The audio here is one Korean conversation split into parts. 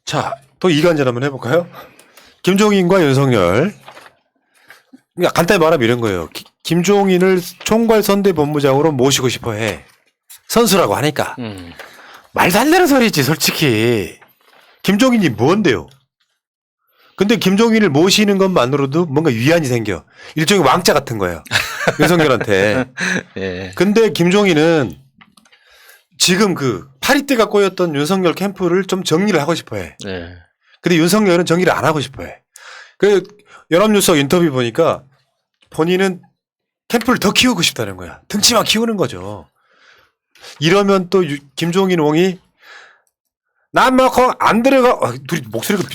자, 또 이간질 한번 해볼까요? 김종인과 윤석열. 그러니까 간단히 말하면 이런 거예요. 김종인을 총괄선대본부장으로 모시고 싶어 해. 선수라고 하니까. 말도 안 되는 소리지, 솔직히. 김종인이 뭔데요? 근데 김종인을 모시는 것만으로도 뭔가 위안이 생겨. 일종의 왕자 같은 거예요. 윤석열한테. 예. 근데 김종인은 지금 그 파리떼가 꼬였던 윤석열 캠프를 좀 정리를 하고 싶어 해. 예. 근데 윤석열은 정리를 안 하고 싶어 해. 그 연합뉴스 인터뷰 보니까 본인은 캠프를 더 키우고 싶다는 거야. 등치만 키우는 거죠. 이러면 또 김종인 옹이 난 뭐 안 들어가. 둘이 목소리가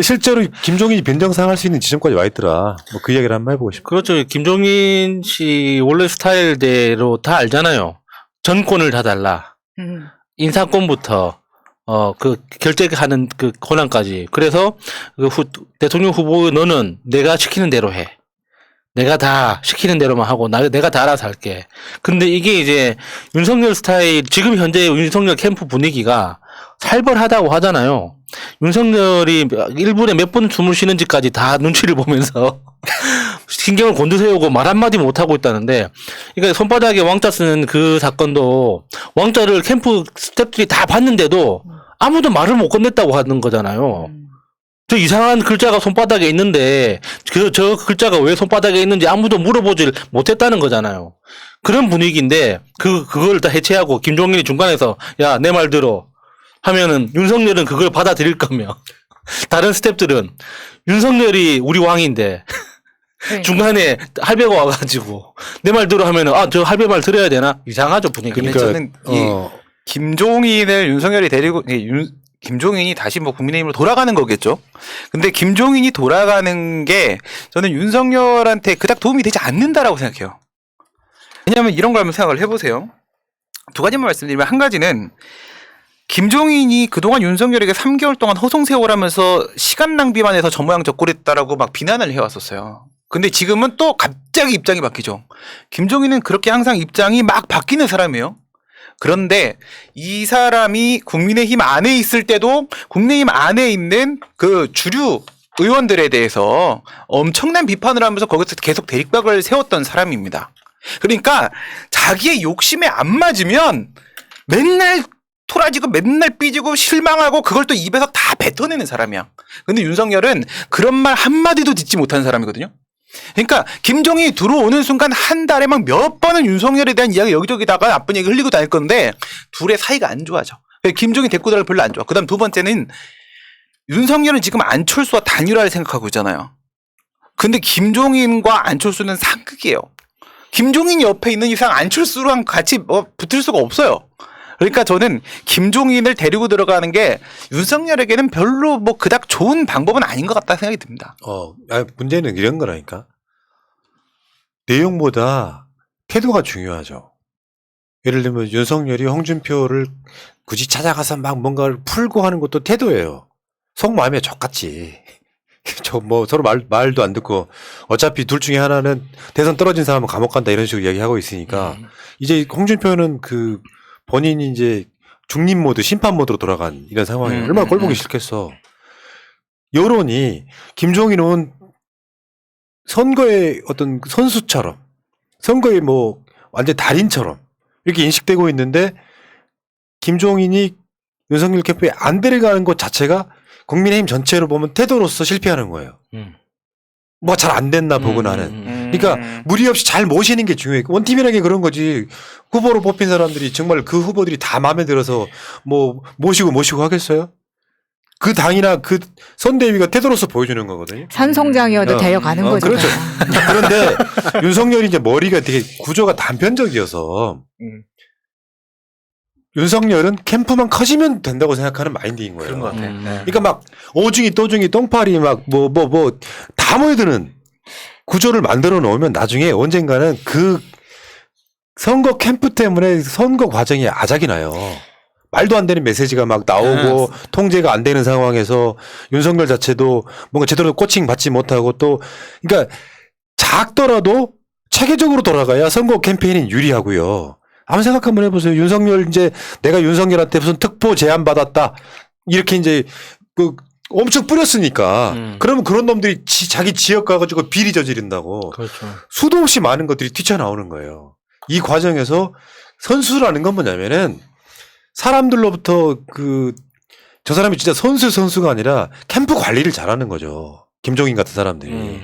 실제로 김종인이 변정상할 수 있는 지점까지 와 있더라. 뭐 그 이야기를 한번 해보고 싶어. 그렇죠. 김종인 씨 원래 스타일대로 다 알잖아요. 전권을 다 달라. 인사권부터 그 결정하는 그 권한까지. 그래서 그 대통령 후보 너는 내가 시키는 대로 해. 내가 다 시키는 대로만 하고 내가 다 알아서 할게. 근데 이게 이제 윤석열 스타일 지금 현재 윤석열 캠프 분위기가 살벌하다고 하잖아요. 윤석열이 1분에 몇 분 숨을 쉬는지까지 다 눈치를 보면서 신경을 곤두세우고 말 한마디 못하고 있다는데, 그러니까 손바닥에 왕자 쓰는 그 사건도 왕자를 캠프 스태프들이 다 봤는데도 아무도 말을 못 건넸다고 하는 거잖아요. 저 이상한 글자가 손바닥에 있는데 저 글자가 왜 손바닥에 있는지 아무도 물어보질 못했다는 거잖아요. 그런 분위기인데 그걸 다 해체하고 김종인이 중간에서 야, 내 말 들어 하면은 윤석열은 그걸 받아들일 거며 다른 스태프들은 윤석열이 우리 왕인데 네. 중간에 할배가 와가지고 내 말 들어 하면은 저 할배 말 들어야 되나? 이상하죠, 분위기. 근데 저는 김종인을 윤석열이 데리고 김종인이 다시 뭐 국민의힘으로 돌아가는 거겠죠. 근데 김종인이 돌아가는 게 저는 윤석열한테 그닥 도움이 되지 않는다라고 생각해요. 왜냐하면 이런 걸 한번 생각을 해보세요. 두 가지만 말씀드리면, 한 가지는 김종인이 그동안 윤석열에게 3개월 동안 허송세월하면서 시간 낭비만 해서 저 모양 저 꼴했다라고 막 비난을 해왔었어요. 근데 지금은 또 갑자기 입장이 바뀌죠. 김종인은 그렇게 항상 입장이 막 바뀌는 사람이에요. 그런데 이 사람이 국민의힘 안에 있을 때도 국민의힘 안에 있는 그 주류 의원들에 대해서 엄청난 비판을 하면서 거기서 계속 대립각을 세웠던 사람입니다. 그러니까 자기의 욕심에 안 맞으면 맨날 토라지고 맨날 삐지고 실망하고 그걸 또 입에서 다 뱉어내는 사람이야. 근데 윤석열은 그런 말 한마디도 듣지 못하는 사람이거든요. 그러니까 김종인이 들어오는 순간 한 달에 막 몇 번은 윤석열에 대한 이야기 여기저기다가 나쁜 얘기 흘리고 다닐 건데 둘의 사이가 안 좋아져. 김종인 데리고 다니기 별로 안 좋아. 그다음 두 번째는 윤석열은 지금 안철수와 단일화를 생각하고 있잖아요. 근데 김종인과 안철수는 상극이에요. 김종인이 옆에 있는 이상 안철수랑 같이 붙을 수가 없어요. 그러니까 저는 김종인을 데리고 들어가는 게 윤석열에게는 별로 뭐 그닥 좋은 방법은 아닌 것 같다 생각이 듭니다. 문제는 이런 거라니까. 내용보다 태도가 중요하죠. 예를 들면 윤석열이 홍준표를 굳이 찾아가서 막 뭔가를 풀고 하는 것도 태도예요. 속마음에 족같지. 서로 말도 안 듣고 어차피 둘 중에 하나는 대선 떨어진 사람은 감옥 간다 이런 식으로 이야기하고 있으니까 이제 홍준표는 본인이 이제 중립 모드, 심판 모드로 돌아간 이런 상황이에요. 얼마나 꼴보기 싫겠어. 여론이 김종인은 선거의 어떤 선수처럼, 선거의 뭐 완전 달인처럼 이렇게 인식되고 있는데 김종인이 윤석열 캠프에 안 데려가는 것 자체가 국민의힘 전체로 보면 태도로서 실패하는 거예요. 뭐가 잘 안 됐나 보고 나는. 그러니까 무리 없이 잘 모시는 게 중요해. 원팀이라는 게 그런 거지. 후보로 뽑힌 사람들이 정말 그 후보들이 다 마음에 들어서 뭐 모시고 하겠어요? 그 당이나 그 선대위가 태도로서 보여주는 거거든요. 산송장이어도 데려가는 거죠. 그렇죠. 그런데 윤석열이 이제 머리가 되게 구조가 단편적이어서 윤석열은 캠프만 커지면 된다고 생각하는 마인드인 거예요. 그런 것 같아요. 그러니까 막 오중이 또중이 똥파리 막 다 모여드는 구조를 만들어 놓으면 나중에 언젠가는 그 선거 캠프 때문에 선거 과정이 아작이 나요. 말도 안 되는 메시지가 막 나오고 통제가 안 되는 상황에서 윤석열 자체도 뭔가 제대로 코칭 받지 못하고 또 그러니까 작더라도 체계적으로 돌아가야 선거 캠페인이 유리하고요. 한번 생각 한번 해보세요. 윤석열 이제 내가 윤석열한테 무슨 특보 제안 받았다 이렇게 이제 그 엄청 뿌렸으니까 그러면 그런 놈들이 자기 지역 가가지고 비리 저지른다고 그렇죠. 수도 없이 많은 것들이 뛰쳐나오는 거예요. 이 과정에서 선수라는 건 뭐냐면은 사람들로부터 저 사람이 진짜 선수가 아니라 캠프 관리를 잘하는 거죠. 김종인 같은 사람들이.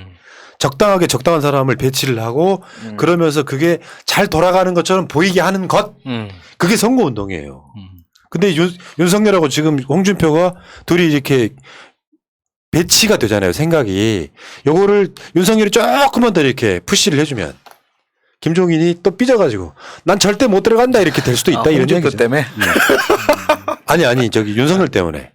적당하게 적당한 사람을 배치를 하고 그러면서 그게 잘 돌아가는 것처럼 보이게 하는 것. 그게 선거운동이에요. 근데 윤석열하고 지금 홍준표가 둘이 이렇게 배치가 되잖아요. 생각이. 요거를 윤석열이 조금만 더 이렇게 푸시를 해주면 김종인이 또 삐져가지고 난 절대 못 들어간다 이렇게 될 수도 있다. 이런 홍준표 얘기죠. 때문에. 아니 저기 윤석열 때문에.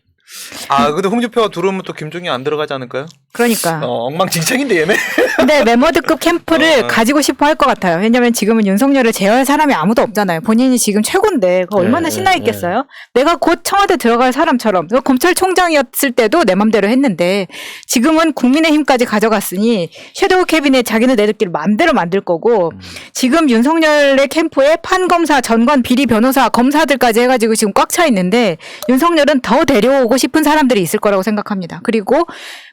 근데 홍준표가 들어오면 또 김종인 안 들어가지 않을까요? 그러니까. 엉망진창인데 얘네. 근데 메모드급 캠프를 가지고 싶어 할 것 같아요. 왜냐면 지금은 윤석열을 제어할 사람이 아무도 없잖아요. 본인이 지금 최고인데 그거 얼마나 신나 있겠어요? 내가 곧 청와대 들어갈 사람처럼 검찰총장이었을 때도 내 맘대로 했는데 지금은 국민의힘까지 가져갔으니 섀도우 캐비넷 자기네들끼리 맘대로 만들 거고 지금 윤석열의 캠프에 판검사, 전관, 비리 변호사, 검사들까지 해가지고 지금 꽉 차 있는데 윤석열은 더 데려오고 싶은 사람들이 있을 거라고 생각합니다. 그리고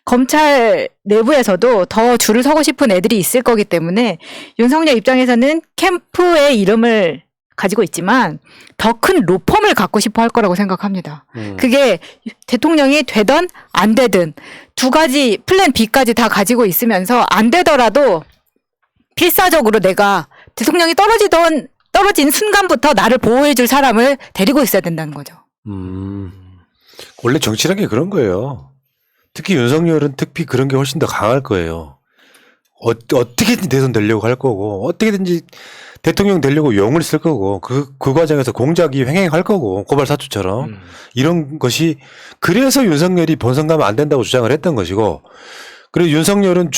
검찰 내부에서도 더 줄을 서고 싶은 애들이 있을 거기 때문에 윤석열 입장에서는 캠프의 이름을 가지고 있지만 더 큰 로펌을 갖고 싶어 할 거라고 생각합니다. 그게 대통령이 되든 안 되든 두 가지 플랜 B까지 다 가지고 있으면서 안 되더라도 필사적으로 내가 대통령이 떨어진 순간부터 나를 보호해 줄 사람을 데리고 있어야 된다는 거죠. 원래 정치라는 게 그런 거예요. 특히 윤석열은 특히 그런 게 훨씬 더 강할 거예요. 어떻게든 대선 되려고 할 거고, 어떻게든지 대통령 되려고 용을 쓸 거고, 그 과정에서 공작이 횡행할 거고, 고발사주처럼. 이런 것이, 그래서 윤석열이 본선 가면 안 된다고 주장을 했던 것이고, 그리고 윤석열은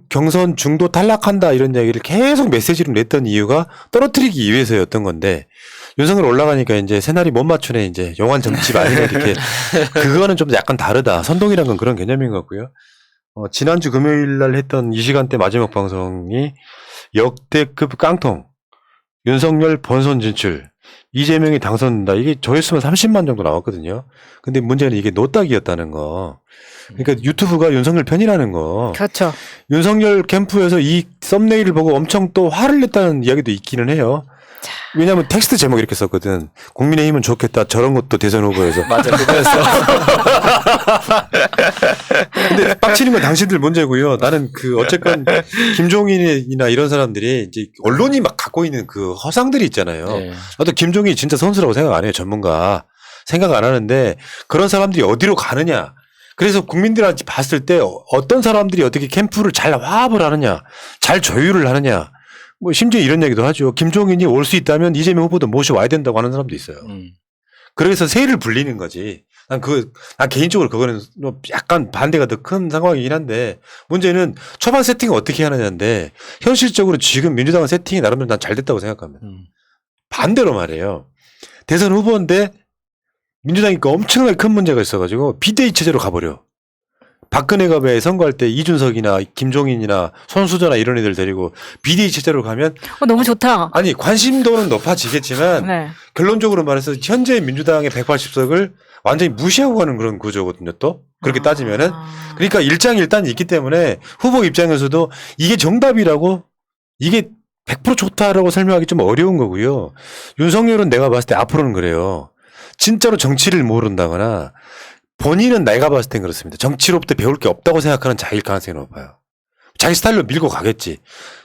경선 중도 탈락한다 이런 이야기를 계속 메시지로 냈던 이유가 떨어뜨리기 위해서였던 건데, 윤석열 올라가니까 이제 새날이 못 맞추네, 이제 용한 정치 아니네, 이렇게. 그거는 좀 약간 다르다. 선동이란 건 그런 개념인 것 같고요. 지난주 금요일 날 했던 이 시간대 마지막 방송이 역대급 깡통, 윤석열 본선 진출, 이재명이 당선된다. 이게 조회수만 30만 정도 나왔거든요. 근데 문제는 이게 노딱이었다는 거. 그러니까 유튜브가 윤석열 편이라는 거. 그렇죠. 윤석열 캠프에서 이 썸네일을 보고 엄청 또 화를 냈다는 이야기도 있기는 해요. 왜냐하면 텍스트 제목 이렇게 썼거든. 국민의힘은 좋겠다. 저런 것도 대선 후보에서. 맞아, 그거였어. 근데 빡치는 건 당신들 문제고요. 나는 어쨌건 김종인이나 이런 사람들이 이제 언론이 막 갖고 있는 그 허상들이 있잖아요. 네. 나도 김종인이 진짜 선수라고 생각 안 해요. 전문가. 생각 안 하는데 그런 사람들이 어디로 가느냐. 그래서 국민들한테 봤을 때 어떤 사람들이 어떻게 캠프를 잘 화합을 하느냐. 잘 조율을 하느냐. 뭐 심지어 이런 얘기도 하죠. 김종인이 올 수 있다면 이재명 후보도 모셔와야 된다고 하는 사람도 있어요. 그래서 세를 불리는 거지. 난 개인적으로 그거는 약간 반대가 더 큰 상황이긴 한데 문제는 초반 세팅을 어떻게 하느냐인데 현실적으로 지금 민주당은 세팅이 나름대로 난 잘 됐다고 생각합니다. 반대로 말해요. 대선 후보인데 민주당이 엄청나게 큰 문제가 있어가지고 비대위 체제로 가버려. 박근혜가 왜 선거할 때 이준석이나 김종인이나 손수저나 이런 애들 데리고 비대위 체제로 가면 너무 좋다. 아니 관심도는 높아지겠지만 네. 결론적으로 말해서 현재 민주당의 180석을 완전히 무시하고 가는 그런 구조거든요. 또 그렇게 따지면은 그러니까 일장일단이 있기 때문에 후보 입장에서도 이게 정답이라고 이게 100% 좋다라고 설명하기 좀 어려운 거고요. 윤석열은 내가 봤을 때 앞으로는 그래요. 진짜로 정치를 모른다거나 본인은 내가 봤을 땐 그렇습니다. 정치로부터 배울 게 없다고 생각하는 자일 가능성이 높아요. 자기 스타일로 밀고 가겠지.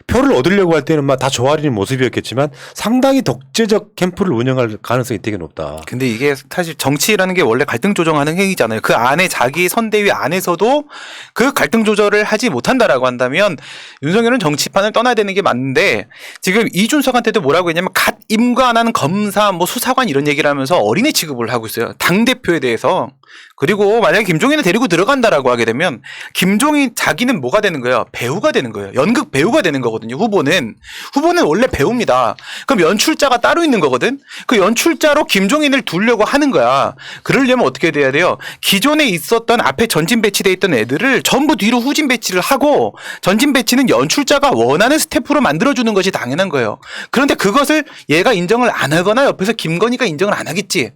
표를 얻으려고 할 때는 막 다 조아리는 모습이었겠지만 상당히 독재적 캠프를 운영할 가능성이 되게 높다. 근데 이게 사실 정치라는 게 원래 갈등 조정하는 행위잖아요. 그 안에 자기 선대위 안에서도 그 갈등 조절을 하지 못한다라고 한다면 윤석열은 정치판을 떠나야 되는 게 맞는데 지금 이준석한테도 뭐라고 했냐면 갓 임관하는 검사 뭐 수사관 이런 얘기를 하면서 어린애 취급을 하고 있어요. 당대표에 대해서. 그리고 만약에 김종인을 데리고 들어간다라고 하게 되면 김종인 자기는 뭐가 되는 거예요? 배우가 되는 거예요. 연극 배우가 되는 거거든요. 거거든요. 후보는 원래 배우입니다. 그럼 연출자가 따로 있는 거거든. 그 연출자로 김종인을 두려고 하는 거야. 그러려면 어떻게 돼야 돼요? 기존에 있었던 앞에 전진 배치돼 있던 애들을 전부 뒤로 후진 배치를 하고 전진 배치는 연출자가 원하는 스태프로 만들어주는 것이 당연한 거예요. 그런데 그것을 얘가 인정을 안 하거나 옆에서 김건희가 인정을 안 하겠지.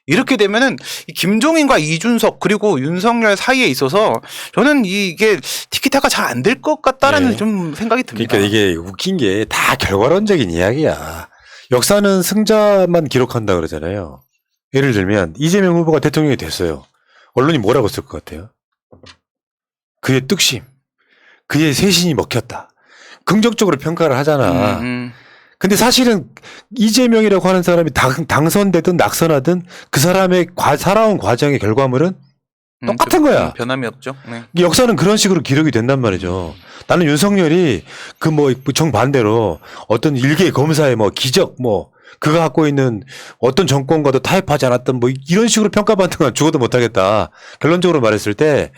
이렇게 되면은 이 김종인과 이준석 그리고 윤석열 사이에 있어서 저는 이게 티키타가 잘 안 될 것 같다라는 네. 좀 생각이 듭니다. 그러니까 이게 웃긴 게 다 결과론적인 이야기야. 역사는 승자만 기록한다 그러잖아요. 예를 들면 이재명 후보가 대통령이 됐어요. 언론이 뭐라고 쓸 것 같아요? 그의 뚝심, 그의 쇄신이 먹혔다. 긍정적으로 평가를 하잖아. 근데 사실은 이재명이라고 하는 사람이 당선되든 낙선하든 그 사람의 살아온 과정의 결과물은 똑같은 거야. 변함이 없죠. 네. 역사는 그런 식으로 기록이 된단 말이죠. 나는 윤석열이 정반대로 어떤 일개 검사의 기적 그가 갖고 있는 어떤 정권과도 타협하지 않았던 이런 식으로 평가받는 건 죽어도 못하겠다. 결론적으로 말했을 때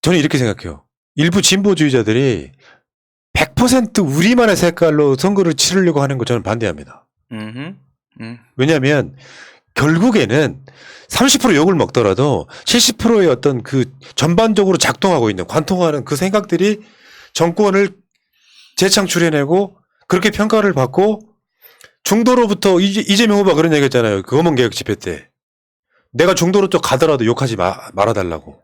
저는 이렇게 생각해요. 일부 진보주의자들이 100% 우리만의 색깔로 선거를 치르려고 하는 거 저는 반대합니다. 왜냐하면 결국에는 30% 욕을 먹더라도 70%의 어떤 그 전반적으로 작동하고 있는 관통하는 그 생각들이 정권을 재창출해내고 그렇게 평가를 받고 중도로부터 이재명 후보가 그런 얘기 했잖아요. 그 검은개혁 집회 때. 내가 중도로 쪽 가더라도 욕하지 말아달라고.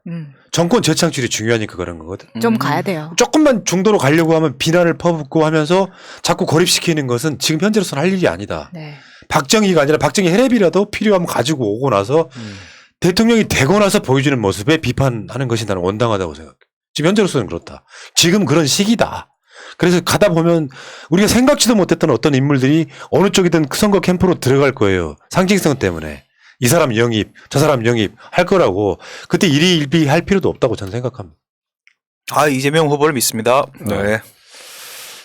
정권 재창출이 중요하니까 그런 거거든. 좀 가야 돼요. 조금만 중도로 가려고 하면 비난을 퍼붓고 하면서 자꾸 고립시키는 것은 지금 현재로서는 할 일이 아니다. 네. 박정희가 아니라 박정희 헬압이라도 필요하면 가지고 오고 나서 대통령이 되고 나서 보여주는 모습에 비판하는 것이 나는 원당하다고 생각해. 지금 현재로서는 그렇다. 지금 그런 시기다. 그래서 가다 보면 우리가 생각지도 못했던 어떤 인물들이 어느 쪽이든 선거 캠프로 들어갈 거예요. 상징성 때문에. 이 사람 영입, 저 사람 영입 할 거라고. 그때 일희일비 할 필요도 없다고 저는 생각합니다. 이재명 후보를 믿습니다. 네.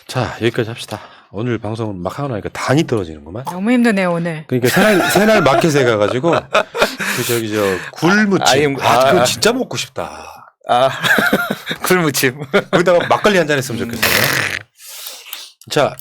자, 여기까지 합시다. 오늘 방송 막 하고 나니까 당이 떨어지는구만. 너무 힘드네요 오늘. 그러니까 새날 마켓에 가가지고 굴무침. 그거 진짜 먹고 싶다. 굴무침. 거기다가 막걸리 한 잔 했으면 좋겠어요. 자,